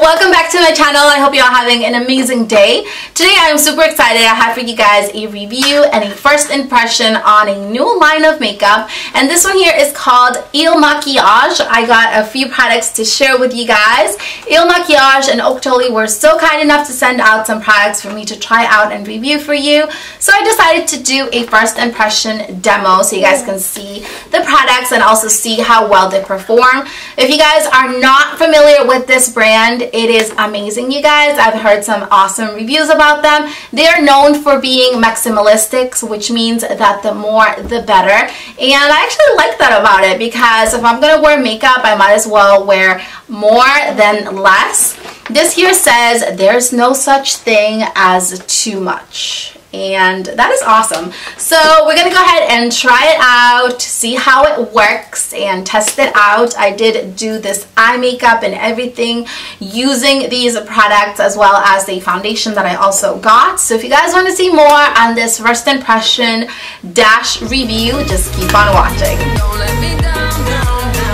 welcome back to my channel. I hope you're all having an amazing day. Today I am super excited. I have for you guys a review and a first impression on a new line of makeup, and this one here is called Il Makiage. I got a few products to share with you guys. Il Makiage and Octoly were so kind enough to send out some products for me to try out and review for you, so I decided to do a first impression demo so you guys can see the products and also see how well they perform. If you guys are not familiar with this brand, it is amazing, you guys. I've heard some awesome reviews about them. They are known for being maximalistic, which means that the more the better, and I actually like that about it because if I'm gonna wear makeup, I might as well wear more than less. This here says there's no such thing as too much, and that is awesome. So we're gonna go ahead and try it out, see how it works and test it out. I did do this eye makeup and everything using these products, as well as the foundation that I also got. So if you guys want to see more on this first impression dash review, just keep on watching. Don't let me down, down, down.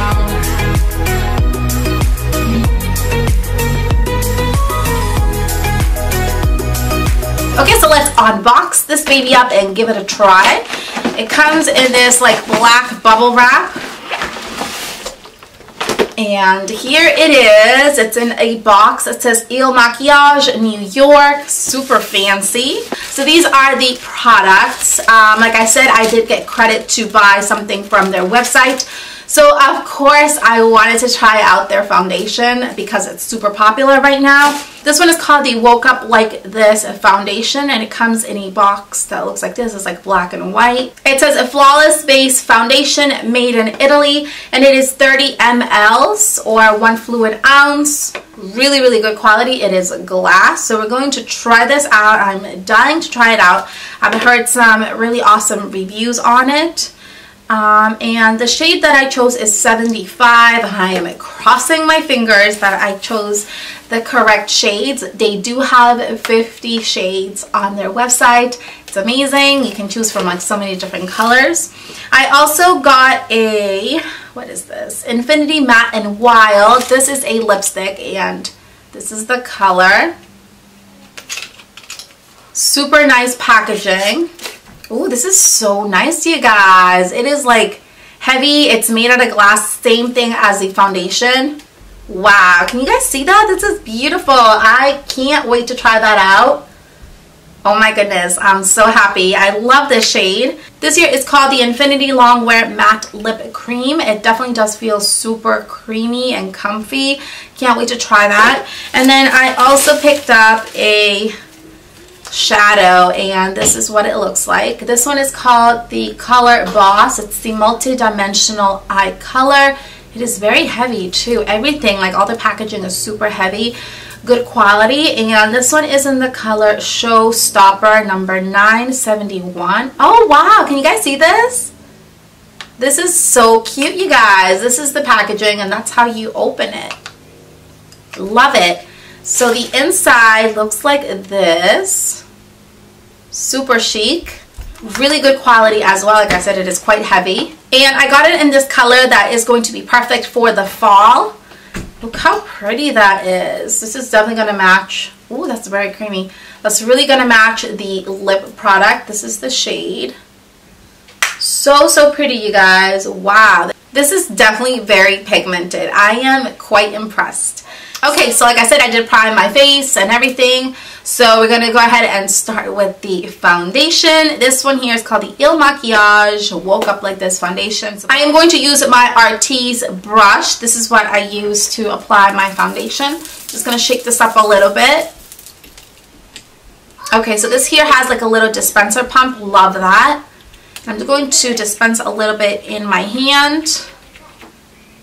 Okay, so let's unbox this baby up and give it a try. It comes in this like black bubble wrap. And here it is. It's in a box. It says Il Makiage, New York. Super fancy. So these are the products. Like I said, I did get credit to buy something from their website. So of course I wanted to try out their foundation because it's super popular right now. This one is called the Woke Up Like This foundation, and it comes in a box that looks like this. It's like black and white. It says a flawless base foundation made in Italy, and it is 30 ml or 1 fluid ounce. Really, really good quality. It is glass. So we're going to try this out. I'm dying to try it out. I've heard some really awesome reviews on it. And the shade that I chose is 75. I am crossing my fingers that I chose the correct shades. They do have 50 shades on their website. It's amazing. You can choose from like so many different colors. I also got a, what is this? Infinity Matte and Wild. This is a lipstick and this is the color. Super nice packaging. Oh, this is so nice, you guys. It is like heavy. It's made out of glass. Same thing as the foundation. Wow, can you guys see that? This is beautiful. I can't wait to try that out. Oh my goodness, I'm so happy. I love this shade. This here is called the Infinity Longwear Matte Lip Cream. It definitely does feel super creamy and comfy. Can't wait to try that. And then I also picked up a shadow, and this is what it looks like. This one is called the Color Boss. It's the multi-dimensional eye color. It is very heavy too. Everything, like all the packaging is super heavy, good quality. And this one is in the color Showstopper number 971. Oh wow, can you guys see this? This is so cute, you guys. This is the packaging, and that's how you open it. Love it. So the inside looks like this. Super chic. Really good quality as well. Like I said, it is quite heavy. And I got it in this color that is going to be perfect for the fall. Look how pretty that is. This is definitely going to match. Ooh, that's very creamy. That's really going to match the lip product. This is the shade. So, so pretty, you guys. Wow. This is definitely very pigmented. I am quite impressed. Okay, so like I said, I did prime my face and everything. So we're going to go ahead and start with the foundation. This one here is called the Il Makiage Woke Up Like This foundation. So I am going to use my Artiste brush. This is what I use to apply my foundation. Just going to shake this up a little bit. Okay, so this here has like a little dispenser pump. Love that. I'm going to dispense a little bit in my hand.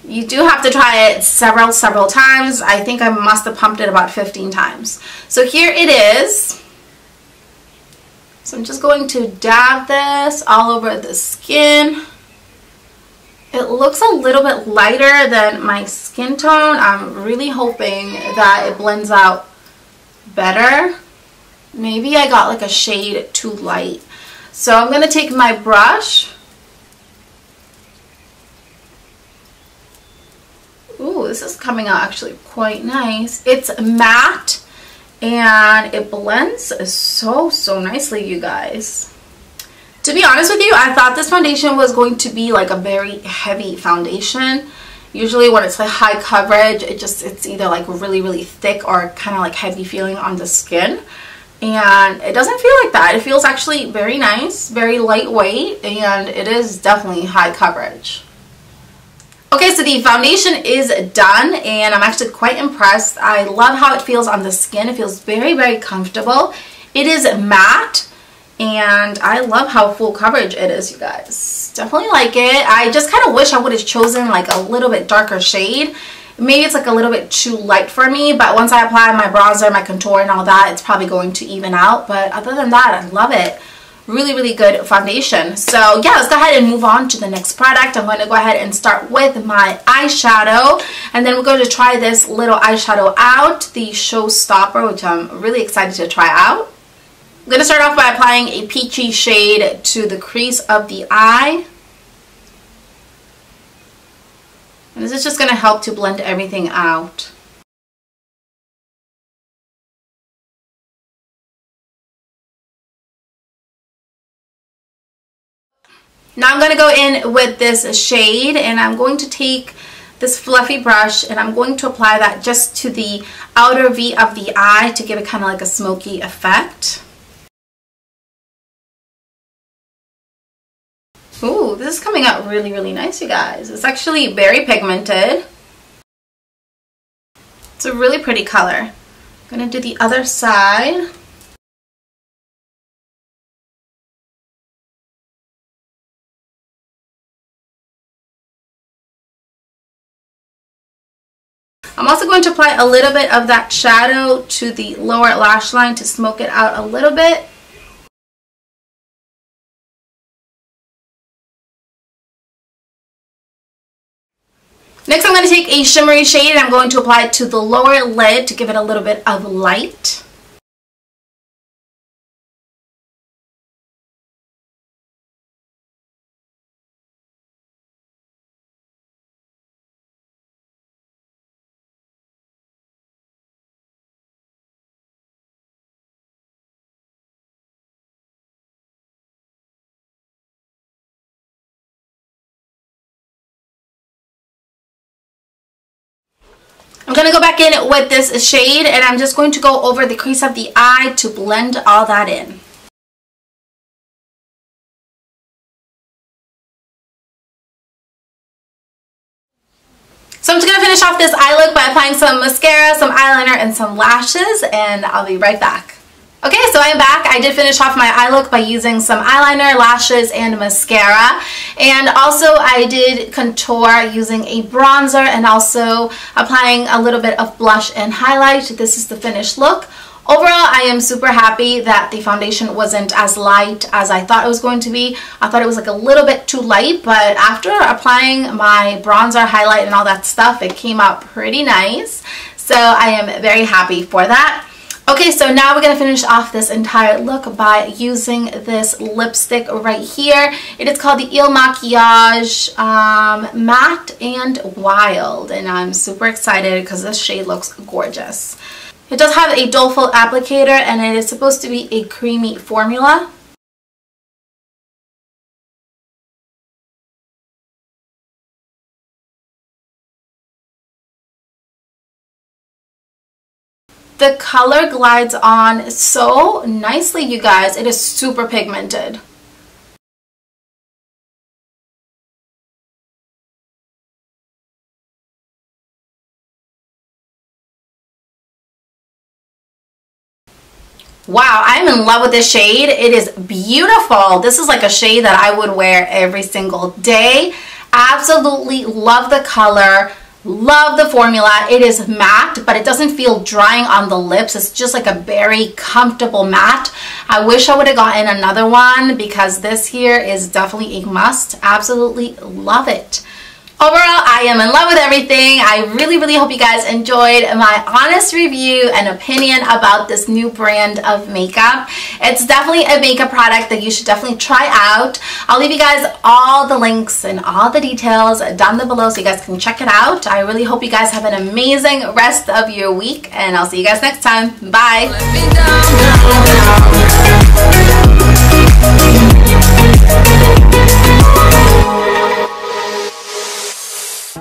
You do have to try it several times. I think I must have pumped it about 15 times. So here it is. So I'm just going to dab this all over the skin. It looks a little bit lighter than my skin tone. I'm really hoping that it blends out better. Maybe I got like a shade too light. So I'm going to take my brush. Ooh, this is coming out actually quite nice. It's matte and it blends so nicely, you guys. To be honest with you, I thought this foundation was going to be like a very heavy foundation. Usually when it's like high coverage, it's either like really thick or kind of like heavy feeling on the skin. And it doesn't feel like that. It feels actually very nice, very lightweight, and it is definitely high coverage. Okay, so the foundation is done and I'm actually quite impressed. I love how it feels on the skin. It feels very comfortable. It is matte. And I love how full coverage it is, you guys. Definitely like it. I just kind of wish I would have chosen like a little bit darker shade. Maybe it's like a little bit too light for me, but once I apply my bronzer, my contour and all that, it's probably going to even out. But other than that, I love it. Really good foundation. So yeah, let's go ahead and move on to the next product. I'm going to go ahead and start with my eyeshadow, and then we're going to try this little eyeshadow out, the Showstopper, which I'm really excited to try out. I'm going to start off by applying a peachy shade to the crease of the eye. And this is just going to help to blend everything out. Now I'm going to go in with this shade, and I'm going to take this fluffy brush and I'm going to apply that just to the outer V of the eye to give it kind of like a smoky effect. Ooh, this is coming out really nice, you guys. It's actually very pigmented. It's a really pretty color. I'm gonna do the other side. I'm also going to apply a little bit of that shadow to the lower lash line to smoke it out a little bit. Next, I'm going to take a shimmery shade and I'm going to apply it to the lower lid to give it a little bit of light. I'm going to go back in with this shade and I'm just going to go over the crease of the eye to blend all that in. So I'm just going to finish off this eye look by applying some mascara, some eyeliner, and some lashes, and I'll be right back. Okay, so I'm back. I did finish off my eye look by using some eyeliner, lashes, and mascara. And also I did contour using a bronzer and also applying a little bit of blush and highlight. This is the finished look. Overall, I am super happy that the foundation wasn't as light as I thought it was going to be. I thought it was like a little bit too light, but after applying my bronzer, highlight, and all that stuff, it came out pretty nice. So I am very happy for that. Okay, so now we're going to finish off this entire look by using this lipstick right here. It is called the IL MAKIAGE Matte and Wild, and I'm super excited because this shade looks gorgeous. It does have a doleful applicator and it is supposed to be a creamy formula. The color glides on so nicely, you guys. It is super pigmented. Wow, I'm in love with this shade. It is beautiful. This is like a shade that I would wear every single day. Absolutely love the color. Love the formula. It is matte, but it doesn't feel drying on the lips. It's just like a very comfortable matte. I wish I would have gotten another one because this here is definitely a must. Absolutely love it. Overall, I am in love with everything. I really hope you guys enjoyed my honest review and opinion about this new brand of makeup. It's definitely a makeup product that you should definitely try out. I'll leave you guys all the links and all the details down below so you guys can check it out. I really hope you guys have an amazing rest of your week, and I'll see you guys next time. Bye.